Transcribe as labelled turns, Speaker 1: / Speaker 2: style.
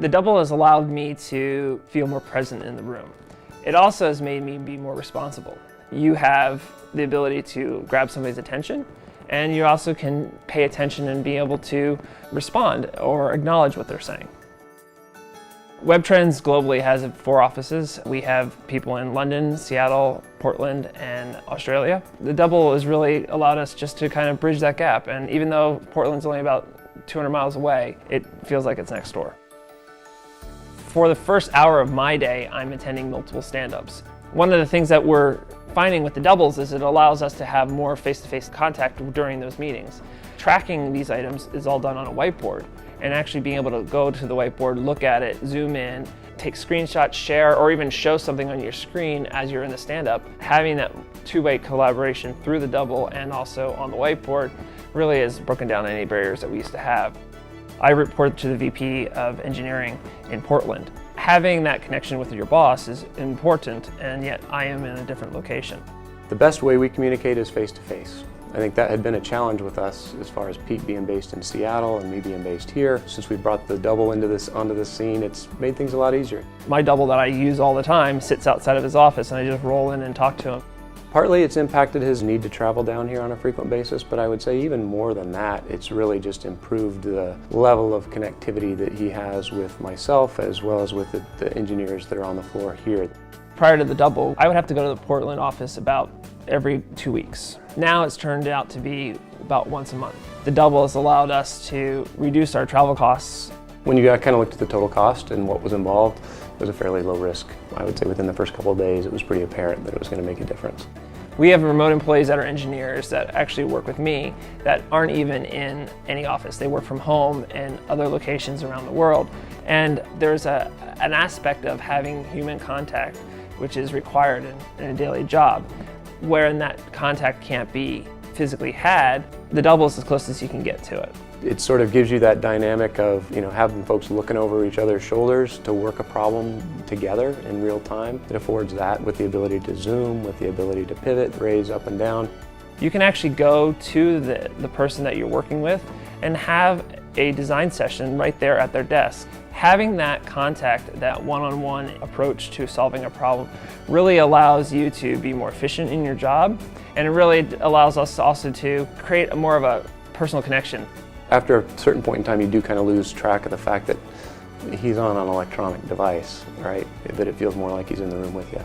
Speaker 1: The double has allowed me to feel more present in the room. It also has made me be more responsible. You have the ability to grab somebody's attention, and you also can pay attention and be able to respond or acknowledge what they're saying. Webtrends globally has 4 offices. We have people in London, Seattle, Portland, and Australia. The double has really allowed us just to kind of bridge that gap, and even though Portland's only about 200 miles away, it feels like it's next door. For the first hour of my day, I'm attending multiple stand-ups. One of the things that we're finding with the doubles is it allows us to have more face-to-face contact during those meetings. Tracking these items is all done on a whiteboard, and actually being able to go to the whiteboard, look at it, zoom in, take screenshots, share, or even show something on your screen as you're in the stand-up. Having that two-way collaboration through the double and also on the whiteboard really has broken down any barriers that we used to have. I report to the VP of Engineering in Portland. Having that connection with your boss is important, and yet I am in a different location.
Speaker 2: The best way we communicate is face-to-face. I think that had been a challenge with us as far as Pete being based in Seattle and me being based here. Since we brought the double onto this scene, it's made things a lot easier.
Speaker 1: My double that I use all the time sits outside of his office, and I just roll in and talk to him.
Speaker 2: Partly it's impacted his need to travel down here on a frequent basis, but I would say even more than that, it's really just improved the level of connectivity that he has with myself as well as with the engineers that are on the floor here.
Speaker 1: Prior to the double, I would have to go to the Portland office about every 2 weeks. Now it's turned out to be about once a month. The double has allowed us to reduce our travel costs.
Speaker 2: When you kind of looked at the total cost and what was involved, it was a fairly low risk. I would say within the first couple of days, it was pretty apparent that it was going to make a difference.
Speaker 1: We have remote employees that are engineers that actually work with me that aren't even in any office. They work from home and other locations around the world. And there's an aspect of having human contact which is required in a daily job. Wherein that contact can't be physically had, the double is as close as you can get to it.
Speaker 2: It sort of gives you that dynamic of, having folks looking over each other's shoulders to work a problem together in real time. It affords that with the ability to zoom, with the ability to pivot, raise up and down.
Speaker 1: You can actually go to the person that you're working with and have a design session right there at their desk. Having that contact, that one-on-one approach to solving a problem really allows you to be more efficient in your job, and it really allows us also to create more of a personal connection.
Speaker 2: After a certain point in time, you do kind of lose track of the fact that he's on an electronic device, right? But it feels more like he's in the room with you.